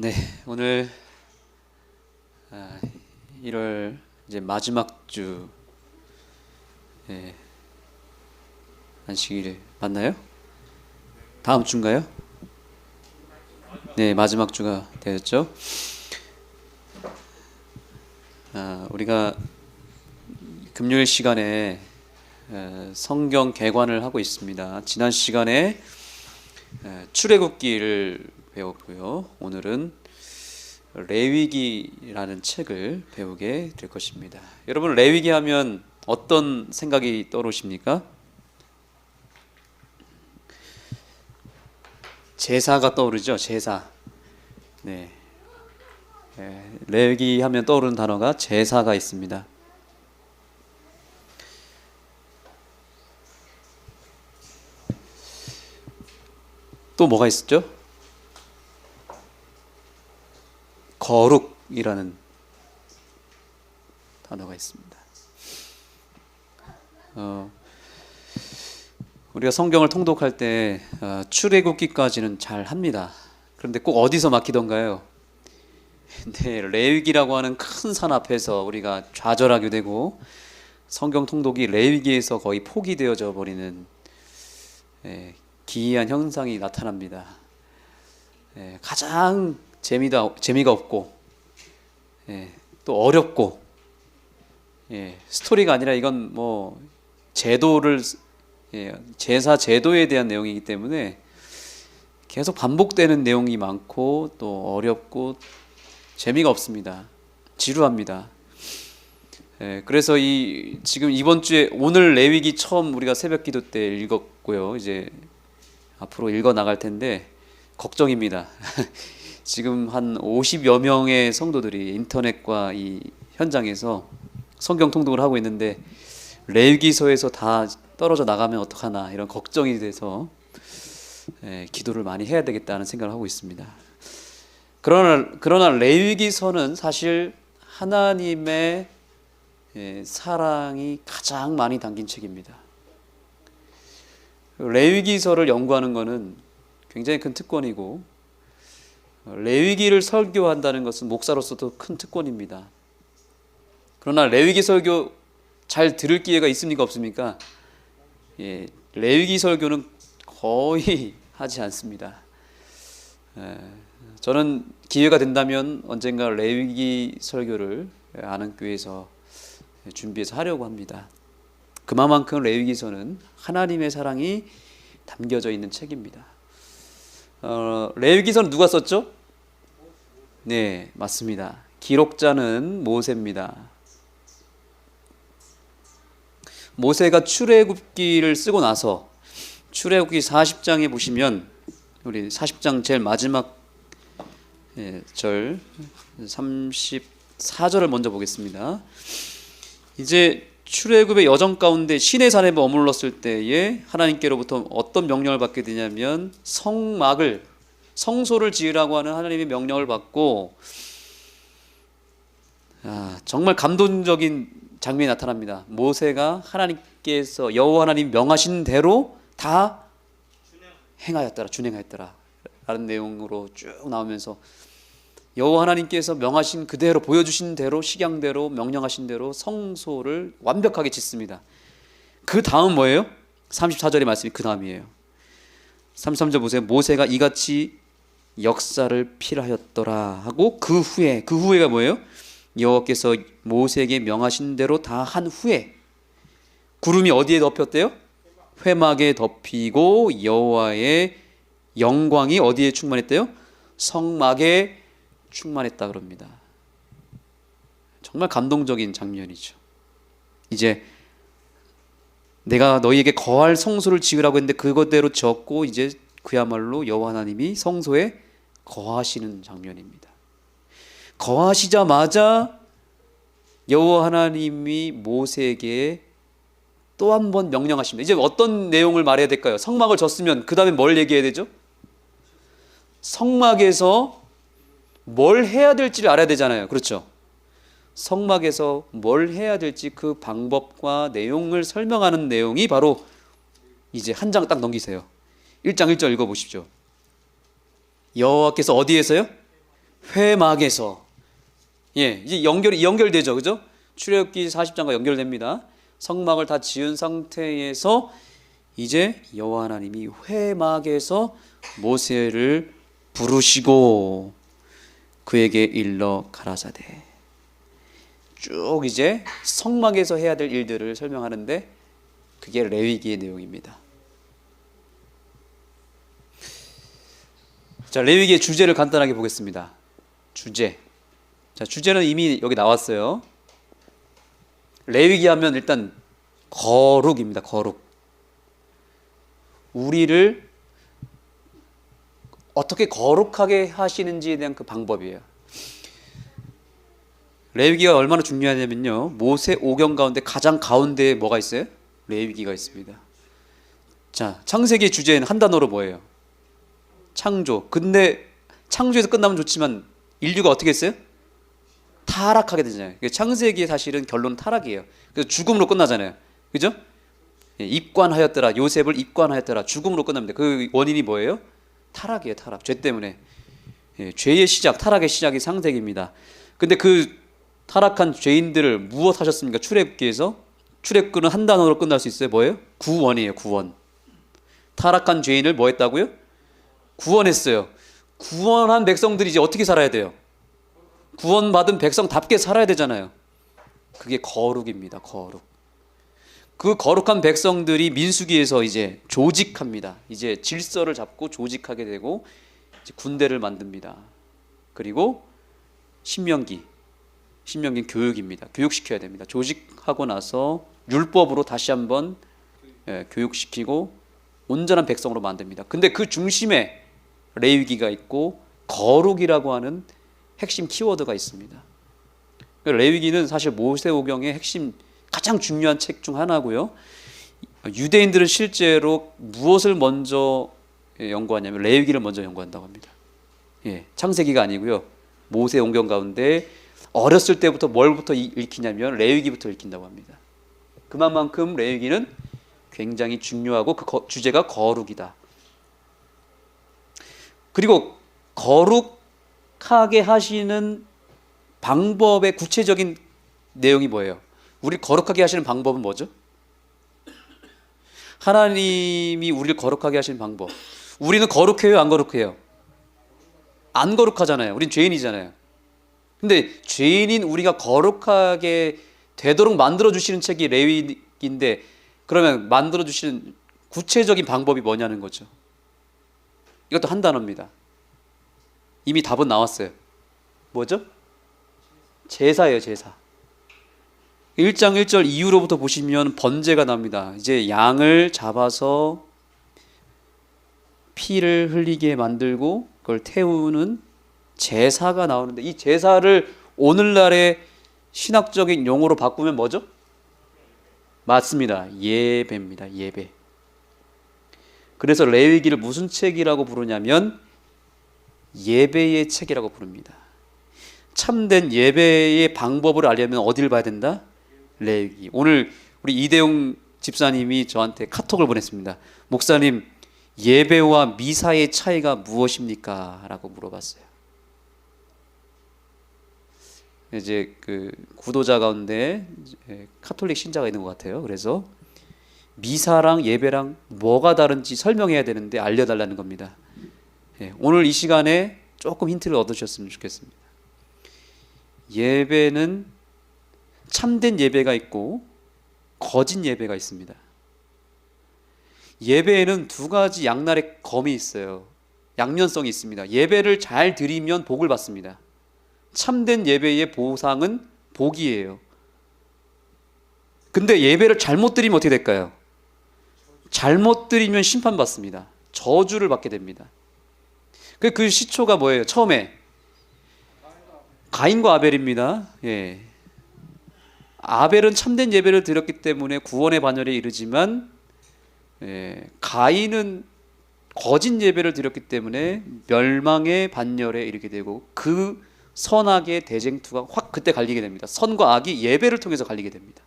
네, 오늘 1월 이제 마지막 주 안식일 맞나요? 다음 주인가요? 네, 마지막 주가 되었죠. 우리가 금요일 시간에 성경 개관을 하고 있습니다. 지난 시간에 출애굽기를 배웠고요. 오늘은 레위기라는 책을 배우게 될 것입니다. 여러분, 레위기 하면 어떤 생각이 떠오르십니까? 제사가 떠오르죠. 제사. 네. 레위기 하면 떠오르는 단어가 제사가 있습니다. 또 뭐가 있었죠? 거룩이라는 단어가 있습니다. 우리가 성경을 통독할 때 출애굽기까지는 잘 합니다. 그런데 꼭 어디서 막히던가요? 네, 레위기라고 하는 큰 산 앞에서 우리가 좌절하게 되고 성경 통독이 레위기에서 거의 포기되어져 버리는 기이한 현상이 나타납니다. 가장 재미가 없고 또 어렵고 스토리가 아니라 이건 뭐 제사 제도에 대한 내용이기 때문에 계속 반복되는 내용이 많고 또 어렵고 재미가 없습니다. 지루합니다. 그래서 지금 이번 주에 오늘 레위기 처음 우리가 새벽 기도 때 읽었고요. 이제 앞으로 읽어 나갈 텐데 걱정입니다. 지금 한 50여 명의 성도들이 인터넷과 이 현장에서 성경 통독을 하고 있는데 레위기서에서 다 떨어져 나가면 어떡하나 이런 걱정이 돼서 기도를 많이 해야 되겠다는 생각을 하고 있습니다. 그러나 레위기서는 사실 하나님의 사랑이 가장 많이 담긴 책입니다. 레위기서를 연구하는 것은 굉장히 큰 특권이고 레위기를 설교한다는 것은 목사로서도 큰 특권입니다. 그러나 레위기 설교 잘 들을 기회가 있습니까 없습니까? 레위기 설교는 거의 하지 않습니다. 저는 기회가 된다면 언젠가 레위기 설교를 안흥교회에서 준비해서 하려고 합니다. 그만큼 레위기서는 하나님의 사랑이 담겨져 있는 책입니다. 레위기서는 누가 썼죠? 네, 맞습니다. 기록자는 모세입니다. 모세가 출애굽기를 쓰고 나서 출애굽기 40장에 보시면 우리 40장 제일 마지막 절 34절을 먼저 보겠습니다. 이제 출애굽의 여정 가운데 시내산에 머물렀을 때에 하나님께로부터 어떤 명령을 받게 되냐면 성소를 지으라고 하는 하나님의 명령을 받고 정말 감동적인 장면이 나타납니다. 모세가 하나님께서 여호와 하나님 명하신 대로 다 준행하였더라 라는 내용으로 쭉 나오면서 여호와 하나님께서 명하신 그대로 보여주신 대로 식양대로 명령하신 대로 성소를 완벽하게 짓습니다. 그 다음 뭐예요? 34절의 말씀이 그 다음이에요. 33절 보세요. 모세가 이같이 역사를 필하였더라 하고 그 후에가 뭐예요? 여호와께서 모세에게 명하신 대로 다 한 후에 구름이 어디에 덮였대요? 회막에 덮이고 여호와의 영광이 어디에 충만했대요? 성막에 충만했다 그럽니다. 정말 감동적인 장면이죠. 이제 내가 너희에게 거할 성소를 지으라고 했는데 그것대로 지었고 이제 그야말로 여호와 하나님이 성소에 거하시는 장면입니다. 거하시자마자 여호와 하나님이 모세에게 또 한 번 명령하십니다. 이제 어떤 내용을 말해야 될까요? 성막을 졌으면 그 다음에 뭘 얘기해야 되죠? 성막에서 뭘 해야 될지를 알아야 되잖아요. 그렇죠? 성막에서 뭘 해야 될지 그 방법과 내용을 설명하는 내용이 바로 이제 한 장 딱 넘기세요. 1장 1절 읽어보십시오. 여호와께서 어디에서요? 회막에서 이제 연결되죠, 그죠? 출애굽기 40장과 연결됩니다. 성막을 다 지은 상태에서 이제 여호와 하나님이 회막에서 모세를 부르시고 그에게 일러 가라사대. 쭉 이제 성막에서 해야 될 일들을 설명하는데 그게 레위기의 내용입니다. 자, 레위기의 주제를 간단하게 보겠습니다. 주제. 자, 주제는 이미 여기 나왔어요. 레위기 하면 일단 거룩입니다. 거룩. 우리를 어떻게 거룩하게 하시는지에 대한 그 방법이에요. 레위기가 얼마나 중요하냐면요, 모세 오경 가운데 가장 가운데에 뭐가 있어요? 레위기가 있습니다. 자, 창세기의 주제는 한 단어로 뭐예요? 창조. 근데 창조에서 끝나면 좋지만 인류가 어떻게 했어요? 타락하게 되잖아요. 창세기의 사실은 결론은 타락이에요. 그래서 죽음으로 끝나잖아요. 그죠? 입관하였더라. 요셉을 입관하였더라. 죽음으로 끝납니다. 그 원인이 뭐예요? 타락이에요. 타락. 죄 때문에. 죄의 시작, 타락의 시작이 창세기입니다. 근데 그 타락한 죄인들을 무엇 하셨습니까? 출애굽기에서. 출애굽기는 한 단어로 끝날 수 있어요. 뭐예요? 구원이에요. 구원. 타락한 죄인을 뭐 했다고요? 구원했어요. 구원한 백성들이 이제 어떻게 살아야 돼요? 구원받은 백성답게 살아야 되잖아요. 그게 거룩입니다. 거룩. 그 거룩한 백성들이 민수기에서 이제 조직합니다. 이제 질서를 잡고 조직하게 되고 이제 군대를 만듭니다. 그리고 신명기는 교육입니다. 교육시켜야 됩니다. 조직하고 나서 율법으로 다시 한번 교육시키고 온전한 백성으로 만듭니다. 근데 그 중심에 레위기가 있고 거룩이라고 하는 핵심 키워드가 있습니다. 레위기는 사실 모세오경의 핵심 가장 중요한 책 중 하나고요. 유대인들은 실제로 무엇을 먼저 연구하냐면 레위기를 먼저 연구한다고 합니다. 창세기가 아니고요. 모세오경 가운데 어렸을 때부터 뭘부터 읽히냐면 레위기부터 읽힌다고 합니다. 그만큼 레위기는 굉장히 중요하고 그 주제가 거룩이다. 그리고 거룩하게 하시는 방법의 구체적인 내용이 뭐예요? 우리를 거룩하게 하시는 방법은 뭐죠? 하나님이 우리를 거룩하게 하시는 방법. 우리는 거룩해요? 안 거룩해요? 안 거룩하잖아요. 우린 죄인이잖아요. 근데 죄인인 우리가 거룩하게 되도록 만들어주시는 책이 레위기인데 그러면 만들어주시는 구체적인 방법이 뭐냐는 거죠. 이것도 한 단어입니다. 이미 답은 나왔어요. 뭐죠? 제사예요. 제사. 1장 1절 이후로부터 보시면 번제가 나옵니다. 이제 양을 잡아서 피를 흘리게 만들고 그걸 태우는 제사가 나오는데 이 제사를 오늘날의 신학적인 용어로 바꾸면 뭐죠? 맞습니다. 예배입니다. 예배. 그래서 레위기를 무슨 책이라고 부르냐면 예배의 책이라고 부릅니다. 참된 예배의 방법을 알려면 어디를 봐야 된다? 레위기. 오늘 우리 이대용 집사님이 저한테 카톡을 보냈습니다. 목사님, 예배와 미사의 차이가 무엇입니까? 라고 물어봤어요. 이제 그 구도자 가운데 카톨릭 신자가 있는 것 같아요. 그래서 미사랑 예배랑 뭐가 다른지 설명해야 되는데 알려달라는 겁니다. 오늘 이 시간에 조금 힌트를 얻으셨으면 좋겠습니다. 예배는 참된 예배가 있고 거짓 예배가 있습니다. 예배에는 두 가지 양날의 검이 있어요. 양면성이 있습니다. 예배를 잘 드리면 복을 받습니다. 참된 예배의 보상은 복이에요. 근데 예배를 잘못 드리면 어떻게 될까요? 잘못 드리면 심판받습니다. 저주를 받게 됩니다. 그 시초가 뭐예요? 처음에 가인과 아벨입니다. 아벨은 참된 예배를 드렸기 때문에 구원의 반열에 이르지만 가인은 거짓 예배를 드렸기 때문에 멸망의 반열에 이르게 되고 그 선악의 대쟁투가 확 그때 갈리게 됩니다. 선과 악이 예배를 통해서 갈리게 됩니다.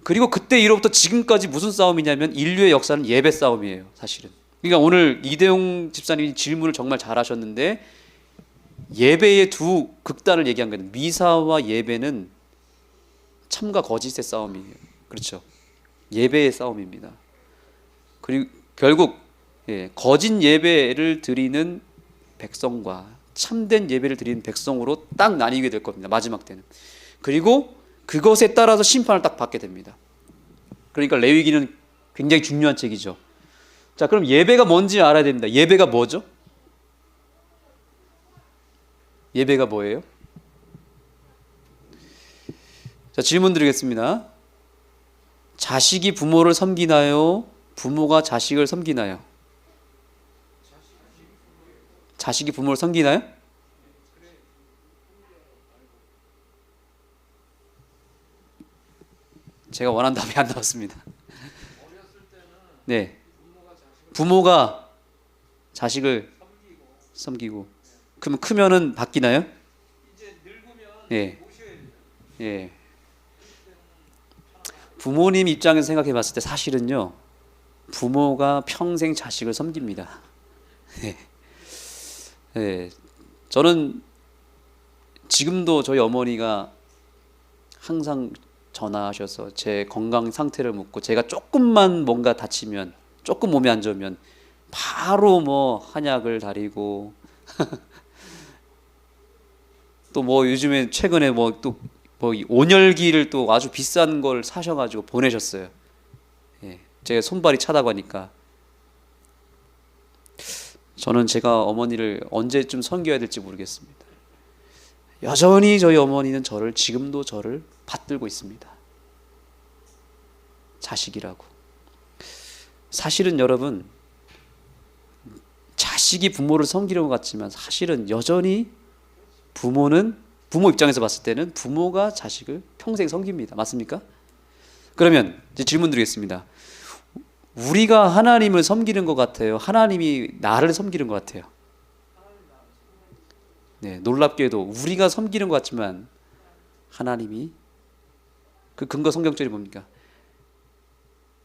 그리고 그때 이로부터 지금까지 무슨 싸움이냐면 인류의 역사는 예배 싸움이에요. 사실은. 그러니까 오늘 이대용 집사님이 질문을 정말 잘하셨는데 예배의 두 극단을 얘기한 거예요. 미사와 예배는 참과 거짓의 싸움이에요. 그렇죠? 예배의 싸움입니다. 그리고 결국 거짓 예배를 드리는 백성과 참된 예배를 드리는 백성으로 딱 나뉘게 될 겁니다. 마지막 때는. 그리고 그것에 따라서 심판을 딱 받게 됩니다. 그러니까 레위기는 굉장히 중요한 책이죠. 자, 그럼 예배가 뭔지 알아야 됩니다. 예배가 뭐죠? 예배가 뭐예요? 자, 질문 드리겠습니다. 자식이 부모를 섬기나요? 부모가 자식을 섬기나요? 자식이 부모를 섬기나요? 제가 원하는 답이 안 나왔습니다. 네. 부모가 자식을 섬기고. 그럼 크면은 바뀌나요? 예. 예. 부모님 입장에서 생각해 봤을 때 사실은요, 부모가 평생 자식을 섬깁니다. 예. 예. 저는 지금도 저희 어머니가 항상 전화하셔서 제 건강 상태를 묻고, 제가 조금만 뭔가 다치면, 조금 몸이 안 좋으면 바로 뭐 한약을 다리고 또 뭐 요즘에 최근에 뭐 또 뭐 온열기를 또 아주 비싼 걸 사셔가지고 보내셨어요. 예, 제가 손발이 차다고 하니까. 저는 제가 어머니를 언제쯤 섬겨야 될지 모르겠습니다. 여전히 저희 어머니는 지금도 저를 받들고 있습니다. 자식이라고. 사실은 여러분, 자식이 부모를 섬기는 것 같지만 사실은 여전히 부모 입장에서 봤을 때는 부모가 자식을 평생 섬깁니다. 맞습니까? 그러면 이제 질문 드리겠습니다. 우리가 하나님을 섬기는 것 같아요? 하나님이 나를 섬기는 것 같아요? 네, 놀랍게도 우리가 섬기는 것 같지만 하나님이, 그 근거 성경절이 뭡니까?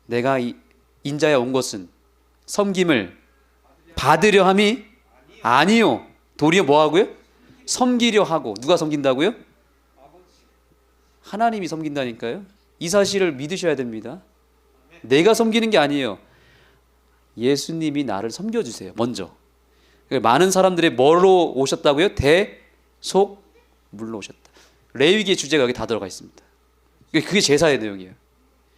내가 인자에 온 것은 섬김을 받으려 함이 아니요, 도리어 뭐 하고요? 섬기려 하고. 누가 섬긴다고요? 하나님이 섬긴다니까요. 이 사실을 믿으셔야 됩니다. 내가 섬기는 게 아니에요. 예수님이 나를 섬겨주세요. 먼저. 많은 사람들이 뭐로 오셨다고요? 대속물로 오셨다. 레위기의 주제가 여기 다 들어가 있습니다. 그게 제사의 내용이에요.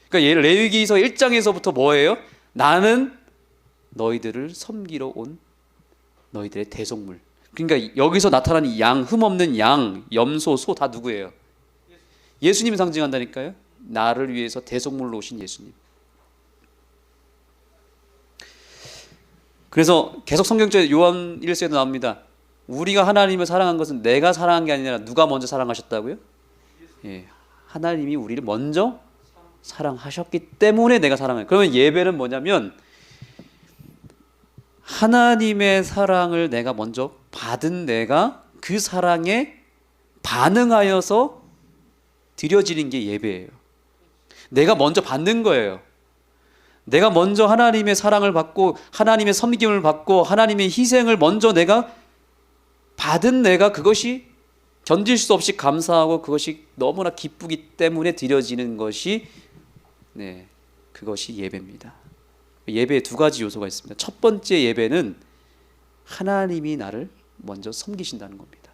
그러니까 레위기서 1장에서부터 뭐예요? 나는 너희들을 섬기러 온 너희들의 대속물. 그러니까 여기서 나타난 이 양, 흠없는 양, 염소, 소 다 누구예요? 예수님을 상징한다니까요. 나를 위해서 대속물로 오신 예수님. 그래서 계속 성경적 요한 1서에도 나옵니다. 우리가 하나님을 사랑한 것은 내가 사랑한 게 아니라 누가 먼저 사랑하셨다고요? 예, 하나님이 우리를 먼저 사랑하셨기 때문에 내가 사랑해요. 그러면 예배는 뭐냐면 하나님의 사랑을 내가 먼저 받은 내가 그 사랑에 반응하여서 드려지는 게 예배예요. 내가 먼저 받는 거예요. 내가 먼저 하나님의 사랑을 받고 하나님의 섬김을 받고 하나님의 희생을 먼저 내가 받은 내가 그것이 견딜 수 없이 감사하고 그것이 너무나 기쁘기 때문에 드려지는 것이, 네, 그것이 예배입니다. 예배에 두 가지 요소가 있습니다. 첫 번째 예배는 하나님이 나를 먼저 섬기신다는 겁니다.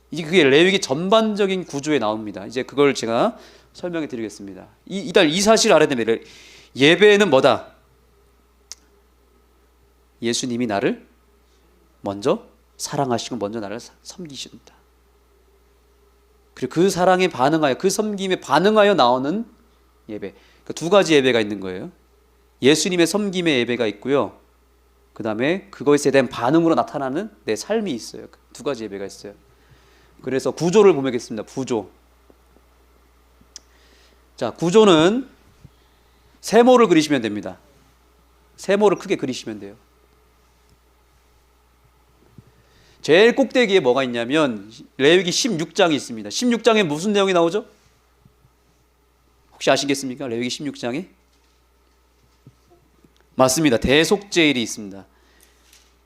이게 그게 레위기 전반적인 구조에 나옵니다. 이제 그걸 제가 설명해 드리겠습니다. 일단 이 사실을 알아야 됩니다. 예배는 뭐다? 예수님이 나를 먼저 사랑하시고 먼저 나를 섬기신다. 그리고 그 사랑에 반응하여, 그 섬김에 반응하여 나오는 예배. 그러니까 두 가지 예배가 있는 거예요. 예수님의 섬김의 예배가 있고요. 그 다음에 그것에 대한 반응으로 나타나는 내 삶이 있어요. 두 가지 예배가 있어요. 그래서 구조를 보겠습니다. 구조. 자, 구조는 세모를 그리시면 됩니다. 세모를 크게 그리시면 돼요. 제일 꼭대기에 뭐가 있냐면 레위기 16장이 있습니다. 16장에 무슨 내용이 나오죠? 혹시 아시겠습니까? 레위기 16장에? 맞습니다. 대속제일이 있습니다.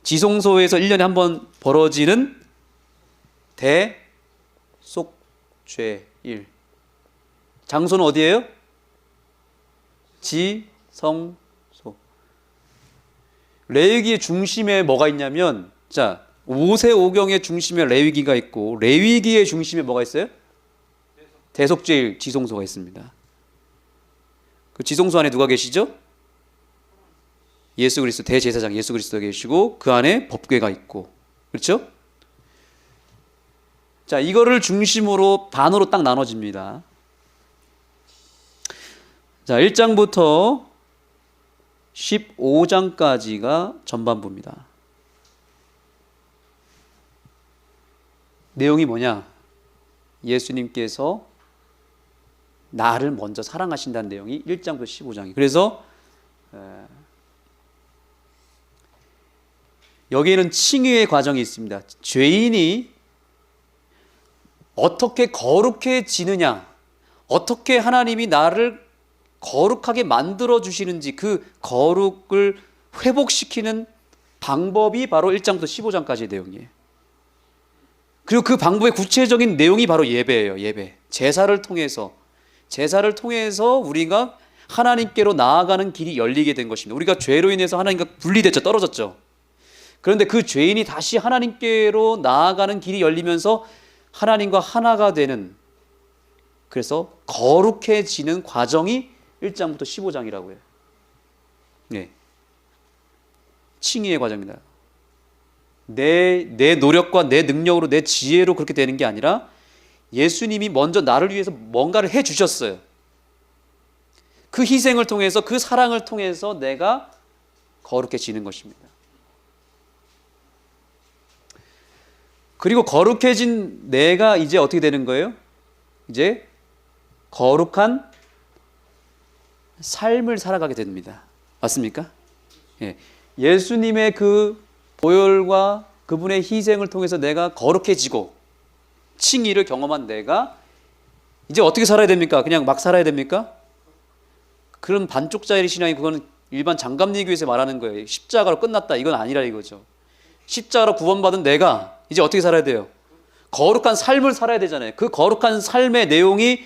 지성소에서 1년에 한 번 벌어지는 대속죄일. 장소는 어디예요? 지성소. 레위기의 중심에 뭐가 있냐면, 자, 모세오경의 중심에 레위기가 있고, 레위기의 중심에 뭐가 있어요? 대속죄일 지성소가 있습니다. 그 지성소 안에 누가 계시죠? 예수 그리스도, 대제사장 예수 그리스도가 계시고, 그 안에 법궤가 있고, 그렇죠? 자, 이거를 중심으로 반으로 딱 나눠집니다. 자, 1장부터 15장까지가 전반부입니다. 내용이 뭐냐? 예수님께서 나를 먼저 사랑하신다는 내용이 1장부터 15장이. 그래서 여기에는 칭의의 과정이 있습니다. 죄인이 어떻게 거룩해지느냐, 어떻게 하나님이 나를 거룩하게 만들어 주시는지, 그 거룩을 회복시키는 방법이 바로 1장부터 15장까지의 내용이에요. 그리고 그 방법의 구체적인 내용이 바로 예배예요. 예배. 제사를 통해서 우리가 하나님께로 나아가는 길이 열리게 된 것입니다. 우리가 죄로 인해서 하나님과 분리됐죠. 떨어졌죠. 그런데 그 죄인이 다시 하나님께로 나아가는 길이 열리면서 하나님과 하나가 되는, 그래서 거룩해지는 과정이 1장부터 15장이라고 해요. 네. 칭의의 과정입니다. 내 노력과 내 능력으로, 내 지혜로 그렇게 되는 게 아니라 예수님이 먼저 나를 위해서 뭔가를 해 주셨어요. 그 희생을 통해서, 그 사랑을 통해서 내가 거룩해지는 것입니다. 그리고 거룩해진 내가 이제 어떻게 되는 거예요? 이제 거룩한 삶을 살아가게 됩니다. 맞습니까? 예. 예수님의 그 보혈과 그분의 희생을 통해서 내가 거룩해지고 칭의를 경험한 내가 이제 어떻게 살아야 됩니까? 그냥 막 살아야 됩니까? 그런 반쪽짜리 신앙이, 그건 일반 장갑리교에서 말하는 거예요. 십자가로 끝났다, 이건 아니라 이거죠. 십자가로 구원받은 내가 이제 어떻게 살아야 돼요? 거룩한 삶을 살아야 되잖아요. 그 거룩한 삶의 내용이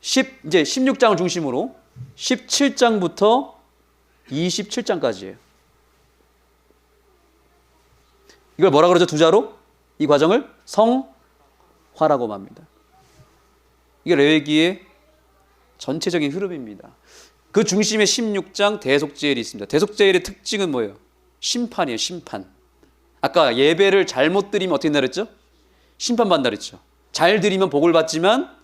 이제 16장을 중심으로 17장부터 27장까지예요. 이걸 뭐라 그러죠? 두 자로? 이 과정을 성화라고 합니다. 이게 레위기의 전체적인 흐름입니다. 그 중심에 16장 대속죄일이 있습니다. 대속죄일의 특징은 뭐예요? 심판이에요. 심판. 아까 예배를 잘못 드리면 어떻게 된다 그랬죠? 심판받는다 그랬죠. 잘 드리면 복을 받지만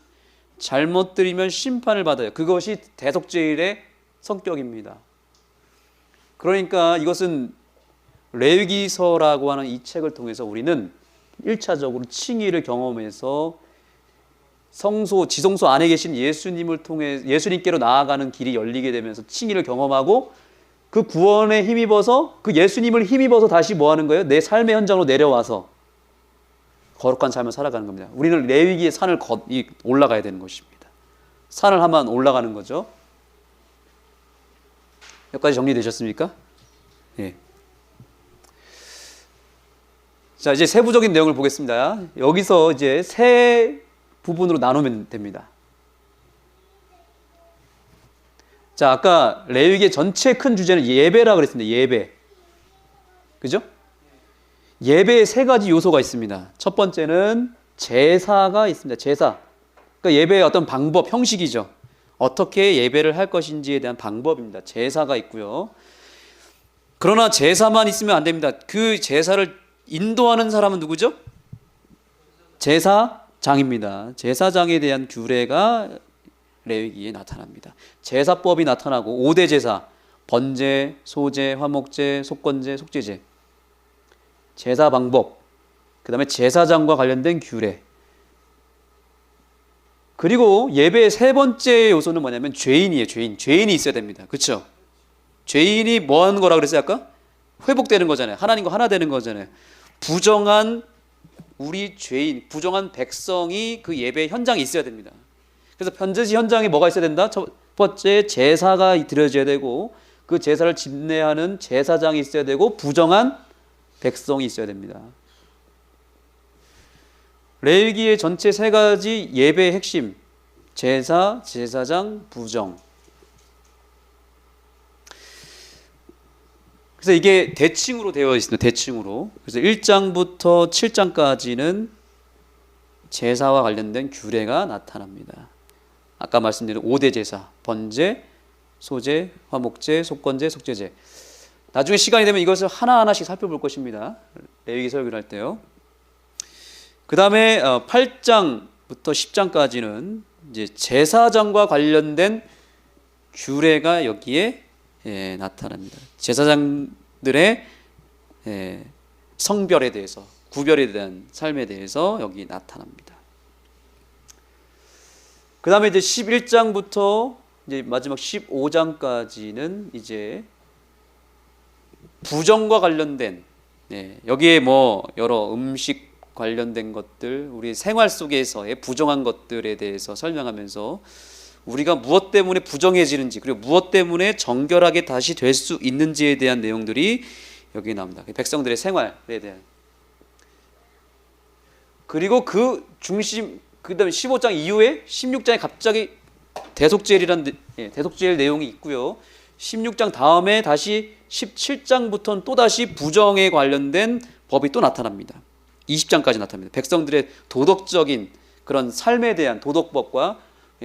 잘못 드리면 심판을 받아요. 그것이 대속죄일의 성격입니다. 그러니까 이것은 레위기서라고 하는 이 책을 통해서 우리는 1차적으로 칭의를 경험해서 성소, 지성소 안에 계신 예수님을 통해 예수님께로 나아가는 길이 열리게 되면서 칭의를 경험하고, 그 구원에 힘입어서, 그 예수님을 힘입어서 다시 뭐 하는 거예요? 내 삶의 현장으로 내려와서 거룩한 삶을 살아가는 겁니다. 우리는 레위기의 산을 올라가야 되는 것입니다. 산을 한번 올라가는 거죠. 여기까지 정리되셨습니까? 예. 자, 이제 세부적인 내용을 보겠습니다. 여기서 이제 세 부분으로 나누면 됩니다. 자, 아까 레위기의 전체 큰 주제는 예배라고 그랬습니다. 예배. 그죠? 예배에 세 가지 요소가 있습니다. 첫 번째는 제사가 있습니다. 제사. 그러니까 예배의 어떤 방법, 형식이죠. 어떻게 예배를 할 것인지에 대한 방법입니다. 제사가 있고요. 그러나 제사만 있으면 안 됩니다. 그 제사를 인도하는 사람은 누구죠? 제사장입니다. 제사장에 대한 규례가 레위기에 나타납니다. 제사법이 나타나고 5대 제사, 번제, 소제, 화목제, 속건제, 속죄제, 제사 방법, 그 다음에 제사장과 관련된 규례, 그리고 예배의 세 번째 요소는 뭐냐면 죄인이에요. 죄인이 있어야 됩니다. 그렇죠? 죄인이 뭐 하는 거라 그랬어요 아까? 회복되는 거잖아요. 하나님과 하나 되는 거잖아요. 부정한 우리 죄인, 부정한 백성이 그 예배 현장에 있어야 됩니다. 그래서 반드시 현장에 뭐가 있어야 된다? 첫 번째, 제사가 드려져야 되고, 그 제사를 집례하는 제사장이 있어야 되고, 부정한 백성이 있어야 됩니다. 레위기의 전체 세 가지 예배의 핵심, 제사, 제사장, 부정. 그래서 이게 대칭으로 되어 있습니다. 대칭으로. 그래서 1장부터 7장까지는 제사와 관련된 규례가 나타납니다. 아까 말씀드린 5대 제사, 번제, 소제, 화목제, 속건제, 속죄제. 나중에 시간이 되면 이것을 하나하나씩 살펴볼 것입니다. 레위기 설교를 할 때요. 그 다음에 8장부터 10장까지는 이제 제사장과 관련된 규례가 여기에 나타납니다. 제사장들의 성별에 대해서, 구별에 대한 삶에 대해서 여기 나타납니다. 그 다음에 이제 11장부터 이제 마지막 15장까지는 이제 부정과 관련된, 여기에 뭐 여러 음식 관련된 것들, 우리 생활 속에서의 부정한 것들에 대해서 설명하면서 우리가 무엇 때문에 부정해지는지, 그리고 무엇 때문에 정결하게 다시 될 수 있는지에 대한 내용들이 여기 나옵니다. 백성들의 생활에 대한. 그리고 그 중심, 그 다음에 15장 이후에 16장에 갑자기 대속죄일 내용이 있고요. 16장 다음에 다시 17장부터는 또다시 부정에 관련된 법이 또 나타납니다. 20장까지 나타납니다. 백성들의 도덕적인 그런 삶에 대한 도덕법과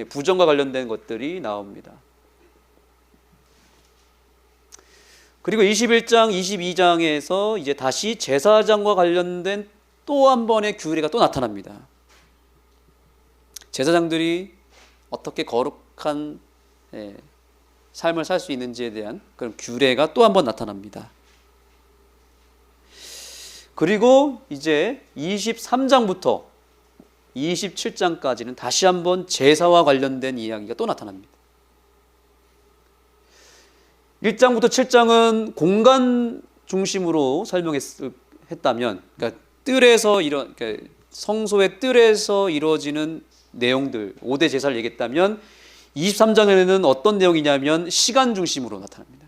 부정과 관련된 것들이 나옵니다. 그리고 21장, 22장에서 이제 다시 제사장과 관련된 또 한 번의 규례가 또 나타납니다. 제사장들이 어떻게 거룩한 삶을 살 수 있는지에 대한 그런 규례가 또 한 번 나타납니다. 그리고 이제 23장부터 27장까지는 다시 한번 제사와 관련된 이야기가 또 나타납니다. 1장부터 7장은 공간 중심으로 설명했다면, 그러니까 그러니까 성소의 뜰에서 이루어지는 내용들, 5대 제사를 얘기했다면 23장에는 어떤 내용이냐면 시간 중심으로 나타납니다.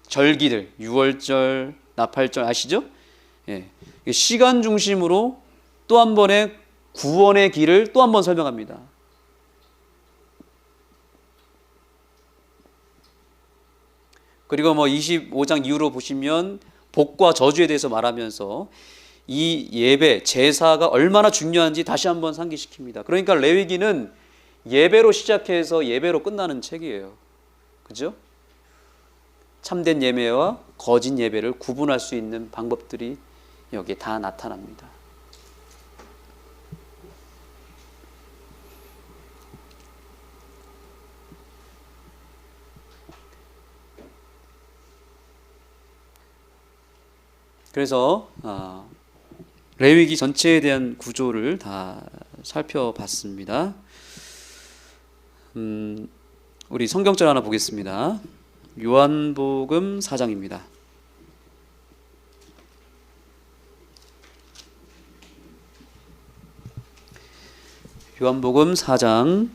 절기들, 유월절, 나팔절 아시죠? 시간 중심으로 또 한 번의 구원의 길을 또 한 번 설명합니다. 그리고 뭐 25장 이후로 보시면 복과 저주에 대해서 말하면서 이 예배, 제사가 얼마나 중요한지 다시 한번 상기시킵니다. 그러니까 레위기는 예배로 시작해서 예배로 끝나는 책이에요. 그죠? 참된 예배와 거짓 예배를 구분할 수 있는 방법들이 여기에 다 나타납니다. 그래서 레위기 전체에 대한 구조를 다 살펴봤습니다. 우리 성경절 하나 보겠습니다. 요한복음 4장입니다. 요한복음 4장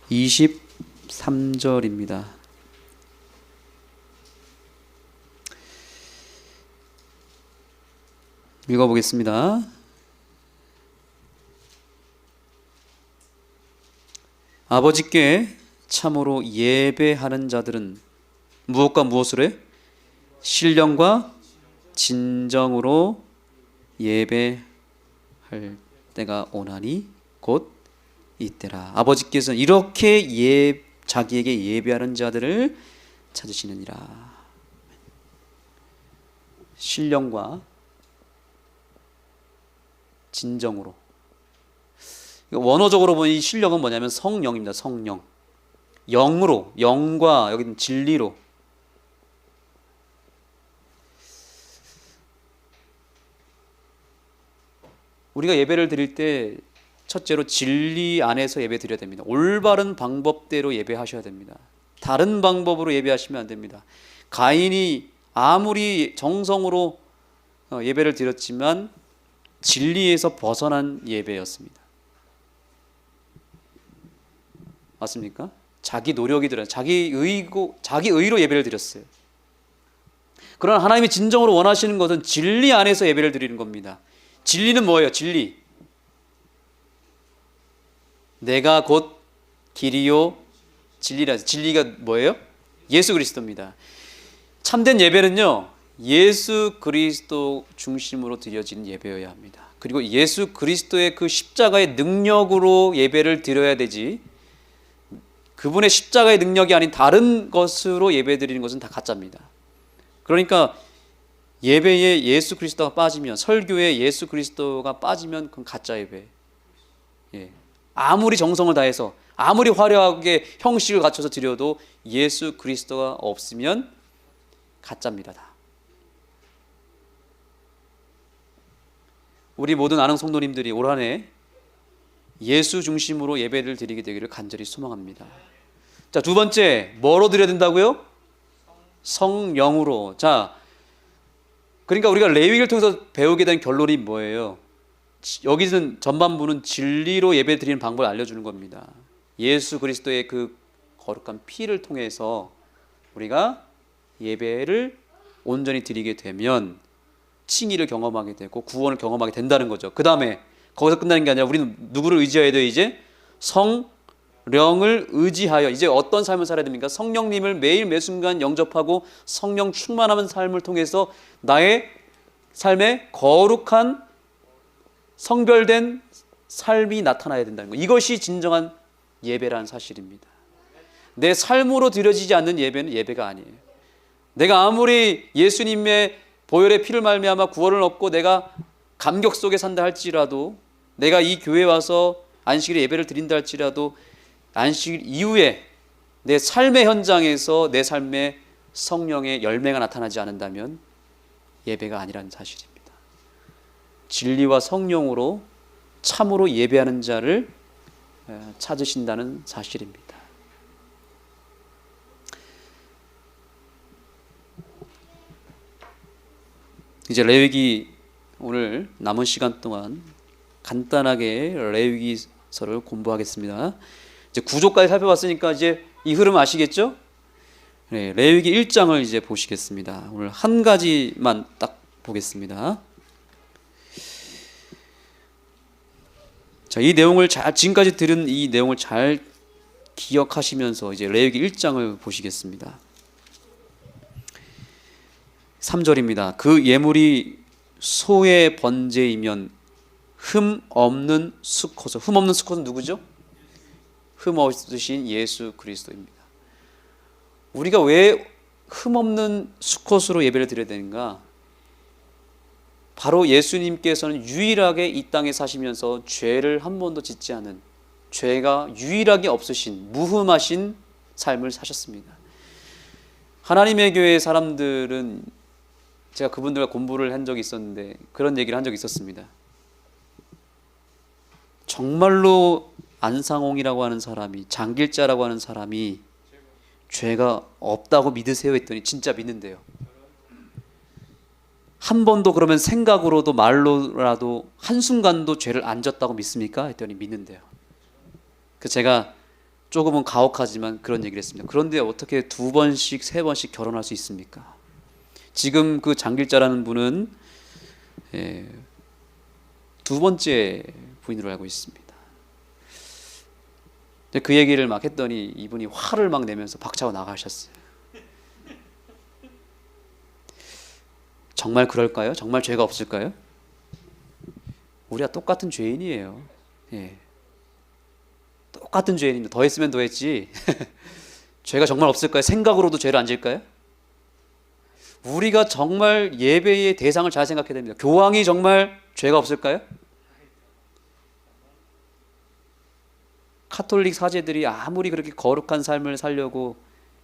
23절입니다. 읽어보겠습니다. 아버지께 참으로 예배하는 자들은 무엇과 무엇으로 해? 신령과 진정으로 예배할 때가 오나니 곧 이때라. 아버지께서는 이렇게 자기에게 예배하는 자들을 찾으시느니라. 신령과 진정으로. 원어적으로 보면 이 신령은 뭐냐면 성령입니다. 성령. 영으로, 영과 여기는 진리로. 우리가 예배를 드릴 때 첫째로 진리 안에서 예배 드려야 됩니다. 올바른 방법대로 예배하셔야 됩니다. 다른 방법으로 예배하시면 안 됩니다. 가인이 아무리 정성으로 예배를 드렸지만 진리에서 벗어난 예배였습니다. 맞습니까? 자기 노력이 들어, 자기 의로 예배를 드렸어요. 그러나 하나님이 진정으로 원하시는 것은 진리 안에서 예배를 드리는 겁니다. 진리는 뭐예요? 진리. 내가 곧 길이요 진리라. 진리가 뭐예요? 예수 그리스도입니다. 참된 예배는요, 예수 그리스도 중심으로 드려지는 예배여야 합니다. 그리고 예수 그리스도의 그 십자가의 능력으로 예배를 드려야 되지, 그분의 십자가의 능력이 아닌 다른 것으로 예배 드리는 것은 다 가짜입니다. 그러니까 예배에 예수 그리스도가 빠지면, 설교에 예수 그리스도가 빠지면 그건 가짜 예배. 예. 아무리 정성을 다해서, 아무리 화려하게 형식을 갖춰서 드려도 예수 그리스도가 없으면 가짜입니다. 다. 우리 모든 아는 성도님들이 올 한해 예수 중심으로 예배를 드리게 되기를 간절히 소망합니다. 자, 두 번째, 뭐로 드려야 된다고요? 성령으로. 자, 그러니까 우리가 레위기를 통해서 배우게 된 결론이 뭐예요? 여기는 전반부는 진리로 예배 드리는 방법을 알려주는 겁니다. 예수 그리스도의 그 거룩한 피를 통해서 우리가 예배를 온전히 드리게 되면 칭의를 경험하게 되고 구원을 경험하게 된다는 거죠. 그 다음에 거기서 끝나는 게 아니라 우리는 누구를 의지해야 돼요? 이제 성령을 의지하여 이제 어떤 삶을 살아야 됩니까? 성령님을 매일 매순간 영접하고 성령 충만한 삶을 통해서 나의 삶에 거룩한 성별된 삶이 나타나야 된다는 거. 이것이 진정한 예배라는 사실입니다. 내 삶으로 드려지지 않는 예배는 예배가 아니에요. 내가 아무리 예수님의 보혈의 피를 말미암아 구원을 얻고 내가 감격 속에 산다 할지라도, 내가 이 교회에 와서 안식일에 예배를 드린다 할지라도, 안식일 이후에 내 삶의 현장에서 내 삶에 성령의 열매가 나타나지 않는다면 예배가 아니라는 사실입니다. 진리와 성령으로 참으로 예배하는 자를 찾으신다는 사실입니다. 이제 레위기, 오늘 남은 시간 동안 간단하게 레위기서를 공부하겠습니다. 이제 구조까지 살펴봤으니까 이제 이 흐름 아시겠죠? 네, 레위기 1장을 이제 보시겠습니다. 오늘 한 가지만 딱 보겠습니다. 자, 이 내용을 지금까지 들은 이 내용을 잘 기억하시면서 이제 레위기 1장을 보시겠습니다. 3절입니다. 그 예물이 소의 번제이면 흠 없는 수컷. 흠 없는 수컷은 누구죠? 흠 없으신 예수 그리스도입니다. 우리가 왜 흠 없는 수컷으로 예배를 드려야 되는가? 바로 예수님께서는 유일하게 이 땅에 사시면서 죄를 한 번도 짓지 않은, 죄가 유일하게 없으신 무흠하신 삶을 사셨습니다. 하나님의 교회 사람들은, 제가 그분들과 공부를 한 적이 있었는데 그런 얘기를 한 적이 있었습니다. 정말로 안상홍이라고 하는 사람이, 장길자라고 하는 사람이 죄가 없다고 믿으세요? 했더니 진짜 믿는데요. 한 번도 그러면 생각으로도 말로라도 한순간도 죄를 안 졌다고 믿습니까? 했더니 믿는데요. 그래서 제가 조금은 가혹하지만 그런 얘기를 했습니다. 그런데 어떻게 두 번씩 세 번씩 결혼할 수 있습니까? 지금 그 장길자라는 분은 두 번째 부인으로 알고 있습니다. 그 얘기를 막 했더니 이분이 화를 막 내면서 박차고 나가셨어요. 정말 그럴까요? 정말 죄가 없을까요? 우리가 똑같은 죄인이에요. 예. 똑같은 죄인입니다. 더 했으면 더 했지. 죄가 정말 없을까요? 생각으로도 죄를 안 질까요? 우리가 정말 예배의 대상을 잘 생각해야 됩니다. 교황이 정말 죄가 없을까요? 카톨릭 사제들이 아무리 그렇게 거룩한 삶을 살려고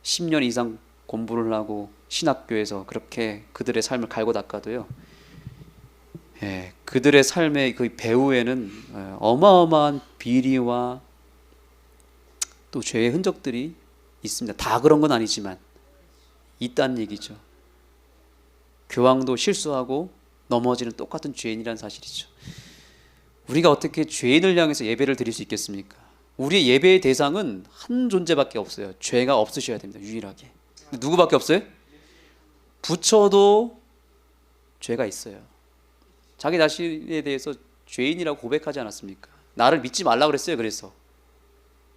10년 이상 공부를 하고 신학교에서 그렇게 그들의 삶을 갈고 닦아도요, 그들의 삶의 그 배후에는 어마어마한 비리와 또 죄의 흔적들이 있습니다. 다 그런 건 아니지만 있다는 얘기죠. 교황도 실수하고 넘어지는 똑같은 죄인이라는 사실이죠. 우리가 어떻게 죄인을 향해서 예배를 드릴 수 있겠습니까? 우리의 예배의 대상은 한 존재밖에 없어요. 죄가 없으셔야 됩니다. 유일하게. 누구밖에 없어요? 부처도 죄가 있어요. 자기 자신에 대해서 죄인이라고 고백하지 않았습니까? 나를 믿지 말라고 그랬어요. 그래서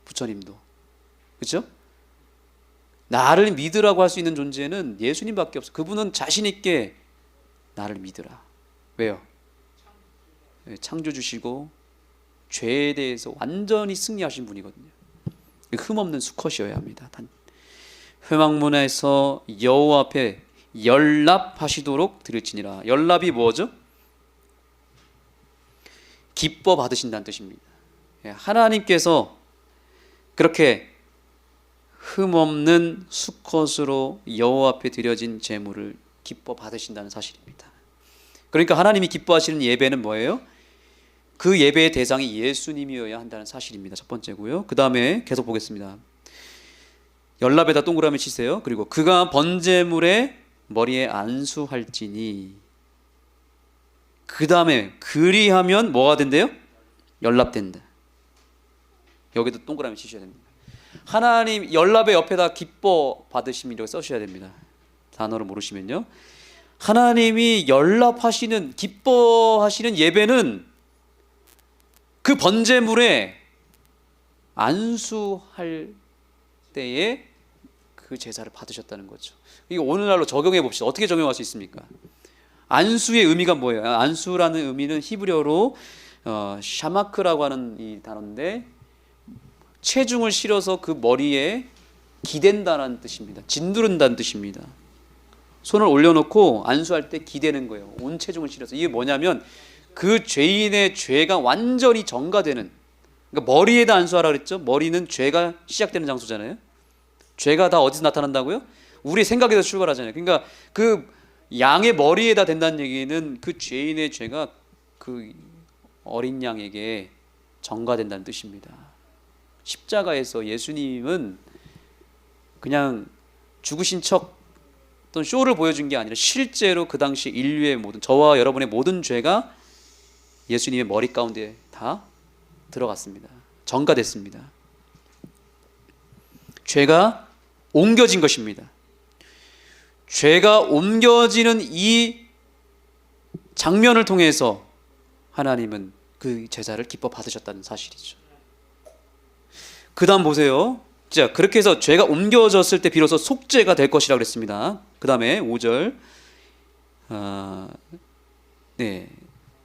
부처님도. 그렇죠? 나를 믿으라고 할 수 있는 존재는 예수님밖에 없어. 그분은 자신 있게 나를 믿으라. 왜요? 창조주시고 죄에 대해서 완전히 승리하신 분이거든요. 흠없는 수컷이어야 합니다. 회막문에서 여호와 앞에 연락하시도록 드릴지니라. 연락이 뭐죠? 기뻐 받으신다는 뜻입니다. 하나님께서 그렇게 흠없는 수컷으로 여호와 앞에 드려진 제물을 기뻐 받으신다는 사실입니다. 그러니까 하나님이 기뻐하시는 예배는 뭐예요? 그 예배의 대상이 예수님이어야 한다는 사실입니다. 첫 번째고요. 그 다음에 계속 보겠습니다. 연lap에다 동그라미 치세요. 그리고 그가 번제물에 머리에 안수할지니. 그 다음에 그리하면 뭐가 된대요? 연lap된다. 여기도 동그라미 치셔야 됩니다. 하나님 연lap의 옆에다 기뻐 받으심이라고 써셔야 됩니다. 단어를 모르시면요. 하나님이 연lap하시는 기뻐하시는 예배는 그 번제물에 안수할 때에 그 제사를 받으셨다는 거죠. 이거 오늘날로 적용해 봅시다. 어떻게 적용할 수 있습니까? 안수의 의미가 뭐예요? 안수라는 의미는 히브리어로 샤마크라고 하는 이 단어인데 체중을 실어서 그 머리에 기댄다는 뜻입니다. 짓누른다는 뜻입니다. 손을 올려놓고 안수할 때 기대는 거예요. 온 체중을 실어서. 이게 뭐냐면 그 죄인의 죄가 완전히 전가되는, 그러니까 머리에다 안수하라 그랬죠. 머리는 죄가 시작되는 장소잖아요. 죄가 다 어디서 나타난다고요? 우리 생각에서 출발하잖아요. 그러니까 그 양의 머리에다 된다는 얘기는 그 죄인의 죄가 그 어린 양에게 전가된다는 뜻입니다. 십자가에서 예수님은 그냥 죽으신 척 또는 쇼를 보여준 게 아니라 실제로 그 당시 인류의 모든, 저와 여러분의 모든 죄가 예수님의 머리 가운데 다 들어갔습니다. 전가됐습니다. 죄가 옮겨진 것입니다. 죄가 옮겨지는 이 장면을 통해서 하나님은 그 제사를 기뻐 받으셨다는 사실이죠. 그 다음 보세요. 자, 그렇게 해서 죄가 옮겨졌을 때 비로소 속죄가 될 것이라고 그랬습니다. 그 다음에 5절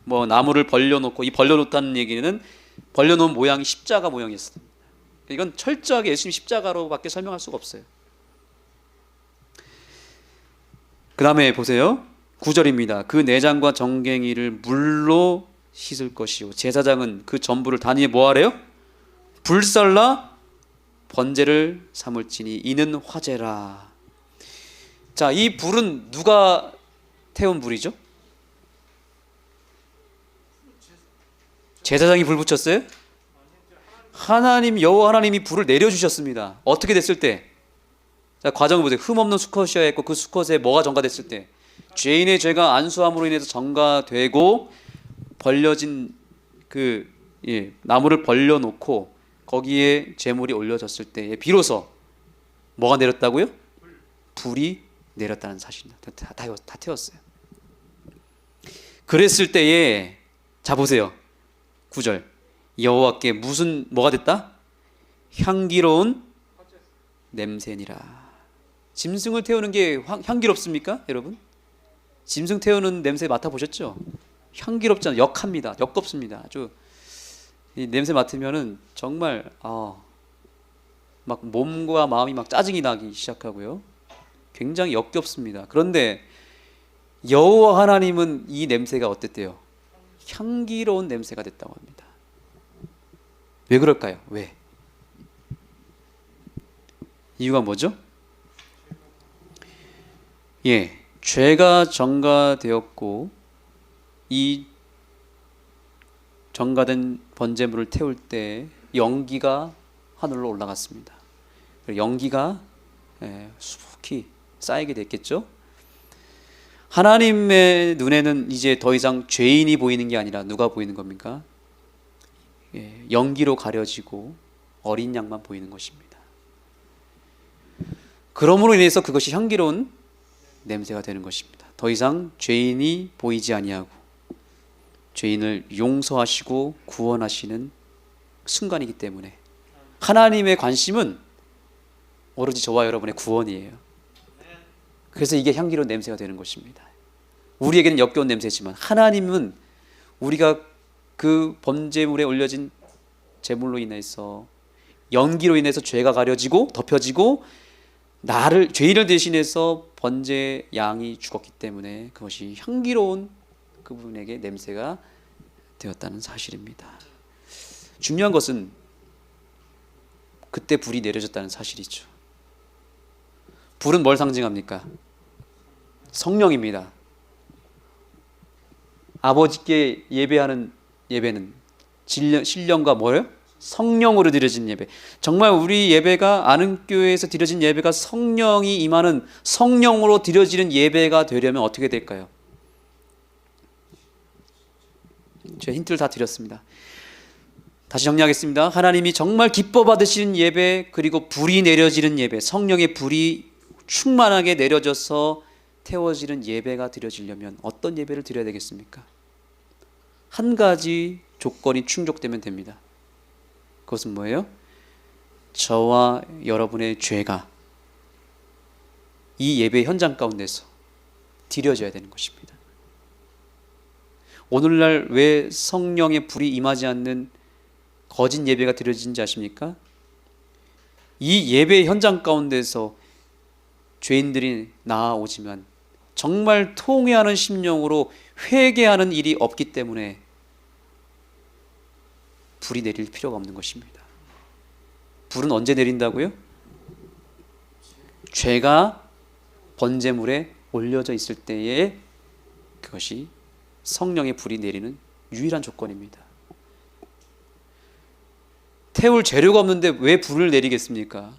나무를 벌려놓고, 이 벌려놓다는 얘기는 벌려놓은 모양이 십자가 모양이었습니다. 이건 철저하게 예수님 십자가로밖에 설명할 수가 없어요. 그 다음에 보세요. 9절입니다. 그 내장과 정갱이를 물로 씻을 것이요 제사장은 그 전부를 단 위에 뭐하래요? 불살라 번제를 삼을지니 이는 화제라. 자, 이 불은 누가 태운 불이죠? 제사장이 불 붙였어요? 하나님, 여호와 하나님이 불을 내려주셨습니다. 어떻게 됐을 때? 자, 과정을 보세요. 흠없는 수컷이어야 했고 그 수컷에 뭐가 전가됐을 때? 죄인의 죄가 안수함으로 인해서 전가되고 벌려진 그 나무를 벌려놓고 거기에 제물이 올려졌을 때에 비로소 뭐가 내렸다고요? 불이 내렸다는 사실입니다. 다 태웠어요. 그랬을 때에 자 보세요. 9절 여호와께 무슨 뭐가 됐다? 향기로운 냄새니라. 짐승을 태우는 게 향기롭습니까, 여러분? 짐승 태우는 냄새 맡아보셨죠? 향기롭지 않아요. 역합니다. 역겹습니다. 아주 이 냄새 맡으면은 정말 막 몸과 마음이 막 짜증이 나기 시작하고요. 굉장히 역겹습니다. 그런데 여호와 하나님은 이 냄새가 어땠대요? 향기로운 냄새가 됐다고 합니다. 왜 그럴까요? 왜? 이유가 뭐죠? 죄가 전가되었고 이 전가된 번제물을 태울 때 연기가 하늘로 올라갔습니다. 연기가 수북히 쌓이게 됐겠죠. 하나님의 눈에는 이제 더 이상 죄인이 보이는 게 아니라 누가 보이는 겁니까? 연기로 가려지고 어린 양만 보이는 것입니다. 그러므로 인해서 그것이 향기로운 냄새가 되는 것입니다. 더 이상 죄인이 보이지 아니하고 죄인을 용서하시고 구원하시는 순간이기 때문에 하나님의 관심은 오로지 저와 여러분의 구원이에요. 그래서 이게 향기로운 냄새가 되는 것입니다. 우리에게는 역겨운 냄새지만 하나님은 우리가 그 범죄물에 올려진 제물로 인해서, 연기로 인해서 죄가 가려지고 덮여지고 나를, 죄인을 대신해서 번제 양이 죽었기 때문에 그것이 향기로운 그분에게 냄새가 되었다는 사실입니다. 중요한 것은 그때 불이 내려졌다는 사실이죠. 불은 뭘 상징합니까? 성령입니다. 아버지께 예배하는 예배는 신령과 뭐예요? 성령으로 드려진 예배. 정말 우리 예배가, 안흥교회에서 드려진 예배가 성령이 임하는, 성령으로 드려지는 예배가 되려면 어떻게 될까요? 제가 힌트를 다 드렸습니다. 다시 정리하겠습니다. 하나님이 정말 기뻐 받으시는 예배, 그리고 불이 내려지는 예배, 성령의 불이 충만하게 내려져서 태워지는 예배가 드려지려면 어떤 예배를 드려야 되겠습니까? 한 가지 조건이 충족되면 됩니다. 그것은 뭐예요? 저와 여러분의 죄가 이 예배 현장 가운데서 드려져야 되는 것입니다. 오늘날 왜 성령의 불이 임하지 않는 거짓 예배가 드려지는지 아십니까? 이 예배 현장 가운데서 죄인들이 나아오지만 정말 통회하는 심령으로 회개하는 일이 없기 때문에 불이 내릴 필요가 없는 것입니다. 불은 언제 내린다고요? 죄가 번제물에 올려져 있을 때에 그것이 성령의 불이 내리는 유일한 조건입니다. 태울 재료가 없는데 왜 불을 내리겠습니까?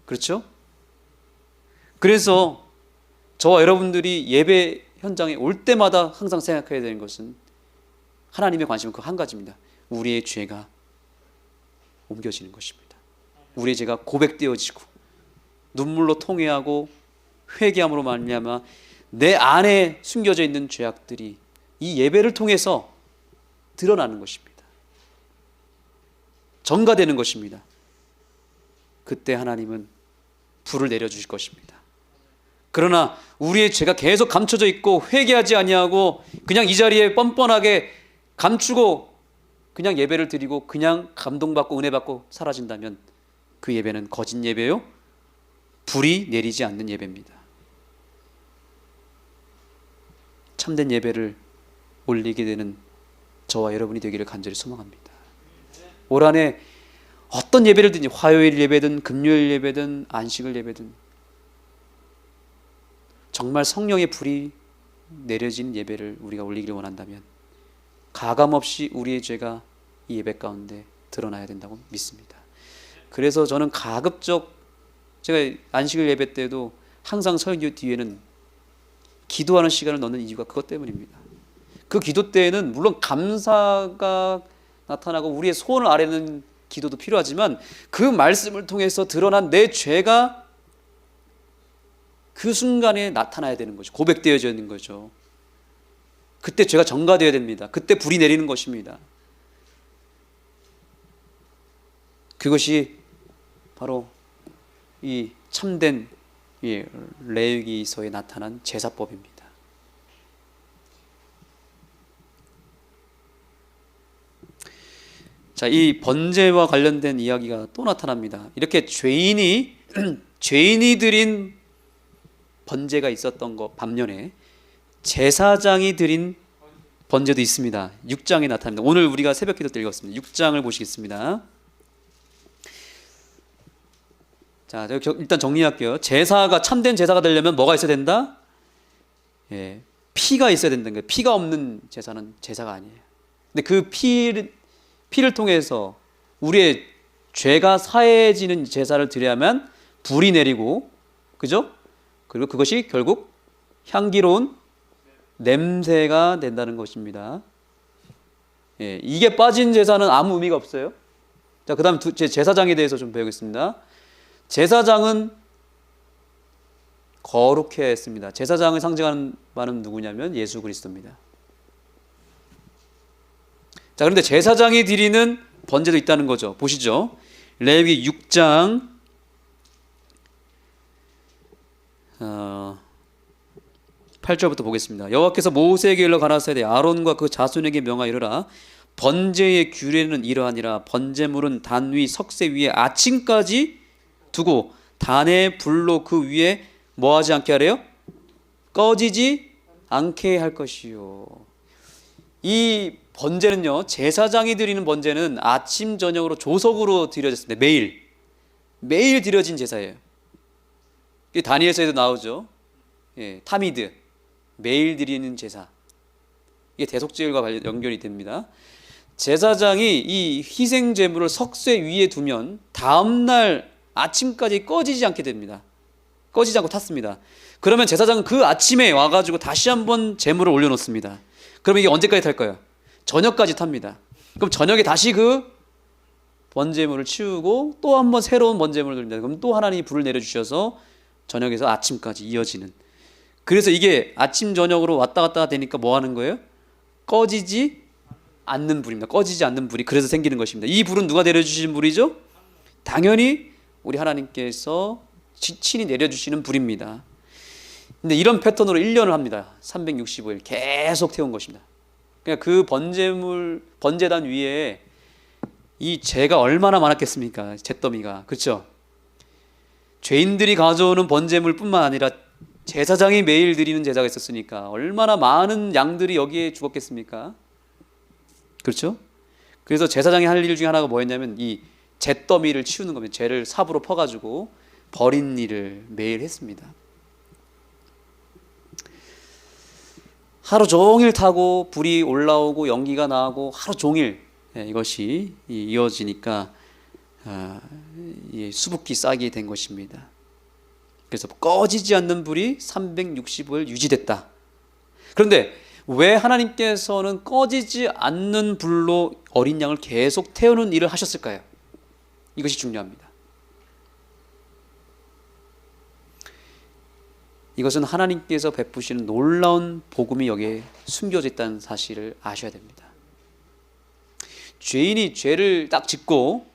그렇죠? 그래서 저와 여러분들이 예배 현장에 올 때마다 항상 생각해야 되는 것은, 하나님의 관심은 그 한 가지입니다. 우리의 죄가 옮겨지는 것입니다. 우리의 죄가 고백되어지고 눈물로 통회하고 회개함으로 말미암아 내 안에 숨겨져 있는 죄악들이 이 예배를 통해서 드러나는 것입니다. 전가되는 것입니다. 그때 하나님은 불을 내려주실 것입니다. 그러나 우리의 죄가 계속 감춰져 있고 회개하지 아니하고 그냥 이 자리에 뻔뻔하게 감추고 그냥 예배를 드리고 그냥 감동받고 은혜받고 사라진다면 그 예배는 거짓 예배요, 불이 내리지 않는 예배입니다. 참된 예배를 올리게 되는 저와 여러분이 되기를 간절히 소망합니다. 올 한해 어떤 예배를 드든지, 화요일 예배든 금요일 예배든 안식일 예배든 정말 성령의 불이 내려진 예배를 우리가 올리기를 원한다면 가감없이 우리의 죄가 이 예배 가운데 드러나야 된다고 믿습니다. 그래서 저는 가급적, 제가 안식일 예배 때도 항상 설교 뒤에는 기도하는 시간을 넣는 이유가 그것 때문입니다. 그 기도 때에는 물론 감사가 나타나고 우리의 소원을 아뢰는 기도도 필요하지만 그 말씀을 통해서 드러난 내 죄가 그 순간에 나타나야 되는 거죠. 고백되어져야 되는 거죠. 그때 죄가 전가되어야 됩니다. 그때 불이 내리는 것입니다. 그것이 바로 이 참된 레위기서에 나타난 제사법입니다. 자, 이 번제와 관련된 이야기가 또 나타납니다. 이렇게 죄인이 드린 번제가 있었던 것 반면에 제사장이 드린 번제도 있습니다. 6장에 나타납니다. 오늘 우리가 새벽기도 때 읽었습니다. 6장을 보시겠습니다. 자, 일단 정리할게요. 제사가, 참된 제사가 되려면 뭐가 있어야 된다? 예, 피가 있어야 된다는 거예요. 피가 없는 제사는 제사가 아니에요. 근데 그 피를 통해서 우리의 죄가 사해지는 제사를 드려야만 불이 내리고, 그죠? 그리고 그것이 결국 향기로운 냄새가 된다는 것입니다. 예, 이게 빠진 제사는 아무 의미가 없어요. 자, 그 다음 제사장에 대해서 좀 배우겠습니다. 제사장은 거룩해야 했습니다. 제사장을 상징하는 바는 누구냐면 예수 그리스도입니다. 자, 그런데 제사장이 드리는 번제도 있다는 거죠. 보시죠. 레위기 6장 8절부터 보겠습니다. 여호와께서 모세에게 일러 가라사대 아론과 그 자손에게 명하여 이르라. 번제의 규례는 이러하니라. 번제물은 단 위 석쇠 위에 아침까지 두고 단의 불로 그 위에 뭐하지 않게 하래요? 꺼지지 않게 할 것이요. 이 번제는요, 제사장이 드리는 번제는 아침 저녁으로 조석으로 드려졌습니다. 매일 드려진 제사예요. 다니엘서에도 나오죠. 예, 타미드, 매일 드리는 제사. 이게 대속제일과 연결이 됩니다. 제사장이 이 희생 제물을 석쇠 위에 두면 다음날 아침까지 꺼지지 않게 됩니다. 꺼지지 않고 탔습니다. 그러면 제사장은 그 아침에 와가지고 다시 한번 제물을 올려놓습니다. 그러면 이게 언제까지 탈까요? 저녁까지 탑니다. 그럼 저녁에 다시 그 번제물을 치우고 또 한번 새로운 번제물을 드립니다. 그럼 또 하나님이 불을 내려주셔서 저녁에서 아침까지 이어지는. 그래서 이게 아침 저녁으로 왔다 갔다 되니까 뭐 하는 거예요? 꺼지지 않는 불입니다. 꺼지지 않는 불이 그래서 생기는 것입니다. 이 불은 누가 내려주신 불이죠? 당연히 우리 하나님께서 친히 내려주시는 불입니다. 근데 이런 패턴으로 1년을 합니다. 365일 계속 태운 것입니다. 그러니까 그 번제단 위에 이 재가 얼마나 많았겠습니까? 잿더미가. 그렇죠? 죄인들이 가져오는 번제물뿐만 아니라 제사장이 매일 드리는 제사가 있었으니까 얼마나 많은 양들이 여기에 죽었겠습니까? 그렇죠? 그래서 제사장이 할 일 중에 하나가 뭐였냐면 이 잿더미를 치우는 겁니다. 죄를 삽으로 퍼가지고 버린 일을 매일 했습니다. 하루 종일 타고 불이 올라오고 연기가 나고 하루 종일 이것이 이어지니까 수북히 싹이 된 것입니다. 그래서 꺼지지 않는 불이 365일 유지됐다. 그런데 왜 하나님께서는 꺼지지 않는 불로 어린 양을 계속 태우는 일을 하셨을까요? 이것이 중요합니다. 이것은 하나님께서 베푸시는 놀라운 복음이 여기에 숨겨져 있다는 사실을 아셔야 됩니다. 죄인이 죄를 딱 짓고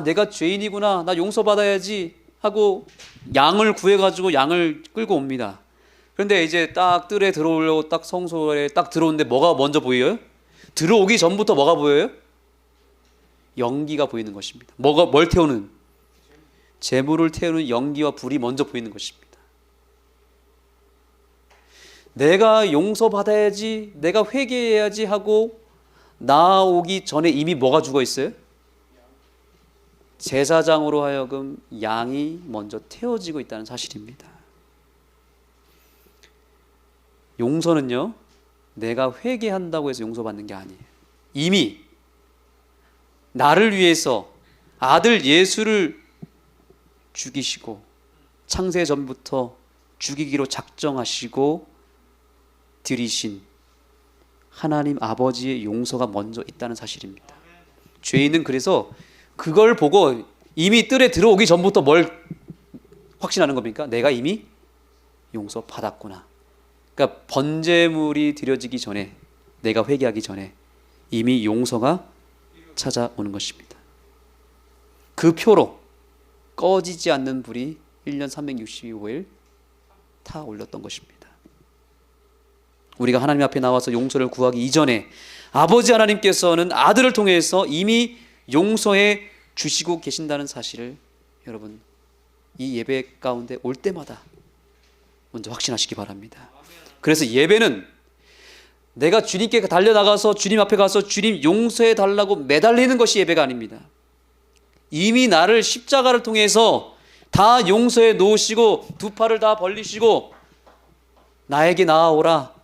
내가 죄인이구나, 나 용서받아야지 하고 양을 구해가지고 양을 끌고 옵니다. 그런데 이제 딱 뜰에 들어오려고 딱 성소에 딱 들어오는데 뭐가 먼저 보여요? 들어오기 전부터 뭐가 보여요? 연기가 보이는 것입니다. 뭘 태우는? 재물을 태우는 연기와 불이 먼저 보이는 것입니다. 내가 용서받아야지, 내가 회개해야지 하고 나오기 전에 이미 뭐가 죽어 있어요? 제사장으로 하여금 양이 먼저 태워지고 있다는 사실입니다. 용서는요, 내가 회개한다고 해서 용서받는 게 아니에요. 이미 나를 위해서 아들 예수를 죽이시고 창세 전부터 죽이기로 작정하시고 드리신 하나님 아버지의 용서가 먼저 있다는 사실입니다. 죄인은 그래서 그걸 보고 이미 뜰에 들어오기 전부터 뭘 확신하는 겁니까? 내가 이미 용서받았구나. 그러니까 번제물이 드려지기 전에, 내가 회개하기 전에 이미 용서가 찾아오는 것입니다. 그 표로 꺼지지 않는 불이 1년 365일 타 올렸던 것입니다. 우리가 하나님 앞에 나와서 용서를 구하기 이전에 아버지 하나님께서는 아들을 통해서 이미 용서해 주시고 계신다는 사실을 여러분 이 예배 가운데 올 때마다 먼저 확신하시기 바랍니다. 그래서 예배는 내가 주님께 달려나가서 주님 앞에 가서 주님 용서해 달라고 매달리는 것이 예배가 아닙니다. 이미 나를 십자가를 통해서 다 용서해 놓으시고 두 팔을 다 벌리시고 나에게 나아오라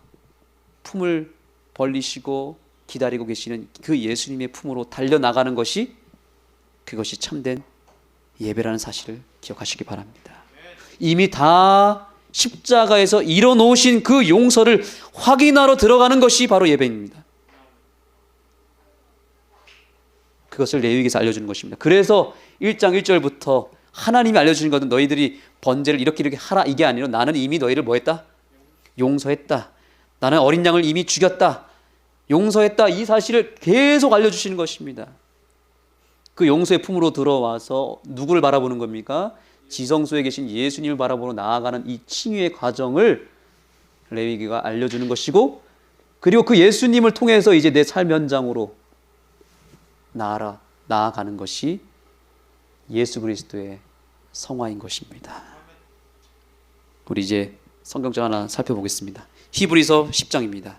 품을 벌리시고 기다리고 계시는 그 예수님의 품으로 달려나가는 것이 그것이 참된 예배라는 사실을 기억하시기 바랍니다. 이미 다 십자가에서 이뤄놓으신 그 용서를 확인하러 들어가는 것이 바로 예배입니다. 그것을 레위기에서 알려주는 것입니다. 그래서 1장 1절부터 하나님이 알려주는 것은 너희들이 번제를 이렇게 하라 이게 아니라 나는 이미 너희를 뭐 했다? 용서했다. 나는 어린 양을 이미 죽였다. 용서했다. 이 사실을 계속 알려주시는 것입니다. 그 용서의 품으로 들어와서 누구를 바라보는 겁니까? 지성소에 계신 예수님을 바라보러 나아가는 이 칭의의 과정을 레위기가 알려주는 것이고, 그리고 그 예수님을 통해서 이제 내 삶 현장으로 나아가는 것이 예수 그리스도의 성화인 것입니다. 우리 이제 성경절 하나 살펴보겠습니다. 히브리서 10장입니다.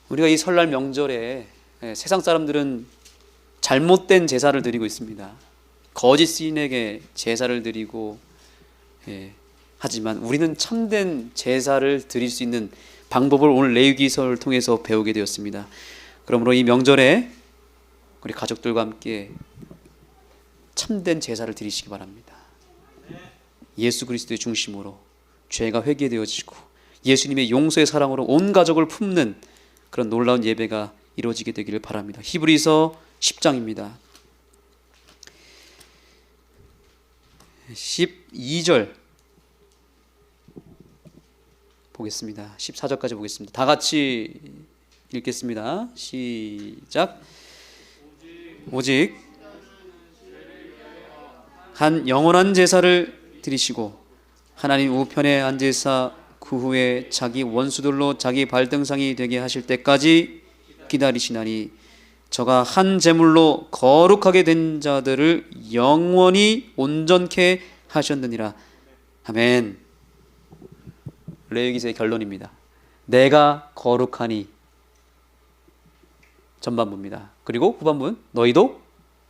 우리가 이 설날 명절에 세상 사람들은 잘못된 제사를 드리고 있습니다. 거짓 스님에게 제사를 드리고, 하지만 우리는 참된 제사를 드릴 수 있는 방법을 오늘 레위기서를 통해서 배우게 되었습니다. 그러므로 이 명절에 우리 가족들과 함께 참된 제사를 드리시기 바랍니다. 예수 그리스도의 중심으로 죄가 회개되어지고 예수님의 용서의 사랑으로 온 가족을 품는 그런 놀라운 예배가 이루어지게 되기를 바랍니다. 히브리서 10장입니다. 12절 보겠습니다. 14절까지 보겠습니다. 다 같이 읽겠습니다. 시작. 오직 한 영원한 제사를 드리시고 하나님 우편에 앉으사 그 후에 자기 원수들로 자기 발등상이 되게 하실 때까지 기다리시나니 저가 한 제물로 거룩하게 된 자들을 영원히 온전케 하셨느니라. 아멘. 레위기서의 결론입니다. 내가 거룩하니 전반부입니다. 그리고 후반부는 너희도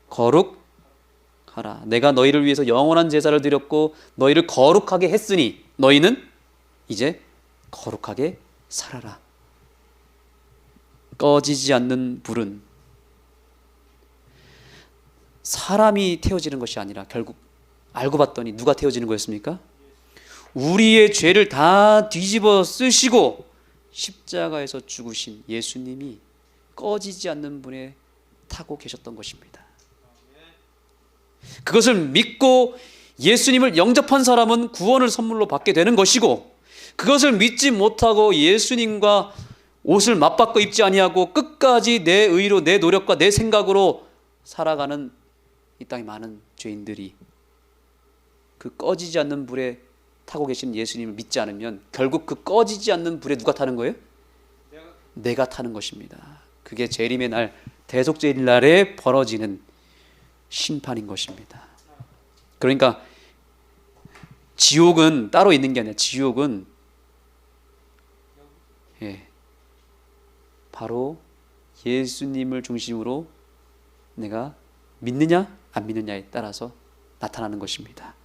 거룩하라. 내가 너희를 위해서 영원한 제사를 드렸고 너희를 거룩하게 했으니 너희는 이제 거룩하게 살아라. 꺼지지 않는 불은 사람이 태워지는 것이 아니라 결국 알고 봤더니 누가 태워지는 거였습니까? 우리의 죄를 다 뒤집어 쓰시고 십자가에서 죽으신 예수님이 꺼지지 않는 불에 타고 계셨던 것입니다. 그것을 믿고 예수님을 영접한 사람은 구원을 선물로 받게 되는 것이고, 그것을 믿지 못하고 예수님과 옷을 맞바꿔 입지 아니하고 끝까지 내 의로 내 노력과 내 생각으로 살아가는 이 땅의 많은 죄인들이 그 꺼지지 않는 불에 타고 계신 예수님을 믿지 않으면 결국 그 꺼지지 않는 불에 누가 타는 거예요? 내가 타는 것입니다. 그게 재림의 날, 대속죄일 날에 벌어지는 심판인 것입니다. 그러니까 지옥은 따로 있는 게 아니라 지옥은 바로 예수님을 중심으로 내가 믿느냐 안 믿느냐에 따라서 나타나는 것입니다.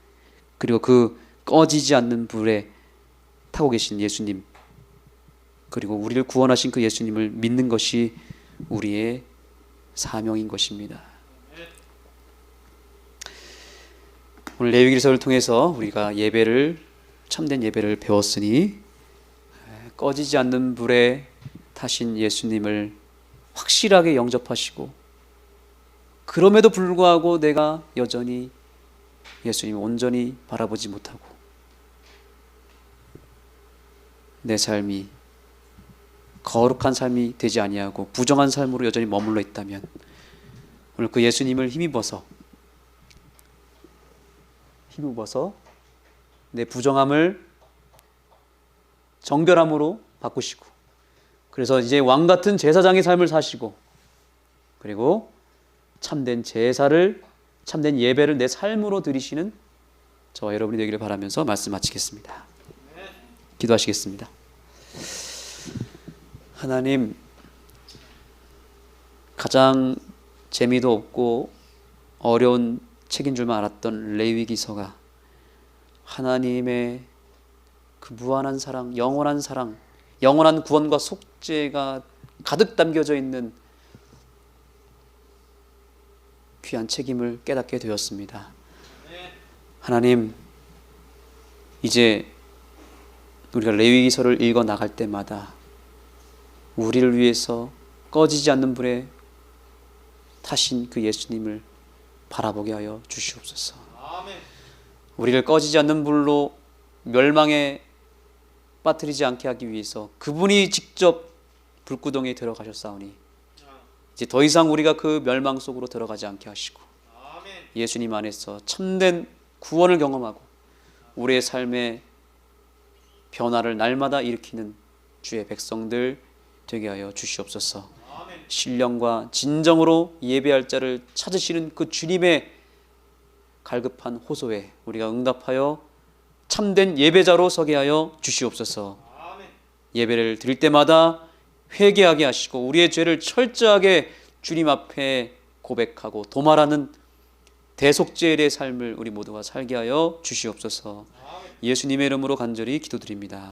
그리고 그 꺼지지 않는 불에 타고 계신 예수님, 그리고 우리를 구원하신 그 예수님을 믿는 것이 우리의 사명인 것입니다. 오늘 레위기서를 통해서 우리가 참된 예배를 배웠으니 꺼지지 않는 불에 타신 예수님을 확실하게 영접하시고, 그럼에도 불구하고 내가 여전히 예수님을 온전히 바라보지 못하고 내 삶이 거룩한 삶이 되지 아니하고 부정한 삶으로 여전히 머물러 있다면 오늘 그 예수님을 힘입어서 내 부정함을 정결함으로 바꾸시고, 그래서 이제 왕같은 제사장의 삶을 사시고, 그리고 참된 제사를, 참된 예배를 내 삶으로 드리시는 저와 여러분이 되기를 바라면서 말씀 마치겠습니다. 기도하시겠습니다. 하나님, 가장 재미도 없고 어려운 책인 줄만 알았던 레위기서가 하나님의 그 무한한 사랑, 영원한 구원과 속죄가 가득 담겨져 있는 귀한 책임을 깨닫게 되었습니다. 하나님, 이제 우리가 레위기서를 읽어 나갈 때마다 우리를 위해서 꺼지지 않는 불에 타신 그 예수님을 바라보게 하여 주시옵소서. 우리를 꺼지지 않는 불로 멸망에 빠뜨리지 않게 하기 위해서 그분이 직접 불구덩이에 들어가셨사오니 이제 더 이상 우리가 그 멸망 속으로 들어가지 않게 하시고 예수님 안에서 참된 구원을 경험하고 우리의 삶의 변화를 날마다 일으키는 주의 백성들 되게 하여 주시옵소서. 신령과 진정으로 예배할 자를 찾으시는 그 주님의 갈급한 호소에 우리가 응답하여 참된 예배자로 서게 하여 주시옵소서. 예배를 드릴 때마다 회개하게 하시고 우리의 죄를 철저하게 주님 앞에 고백하고 도말하는 대속죄의 삶을 우리 모두가 살게 하여 주시옵소서. 예수님의 이름으로 간절히 기도드립니다.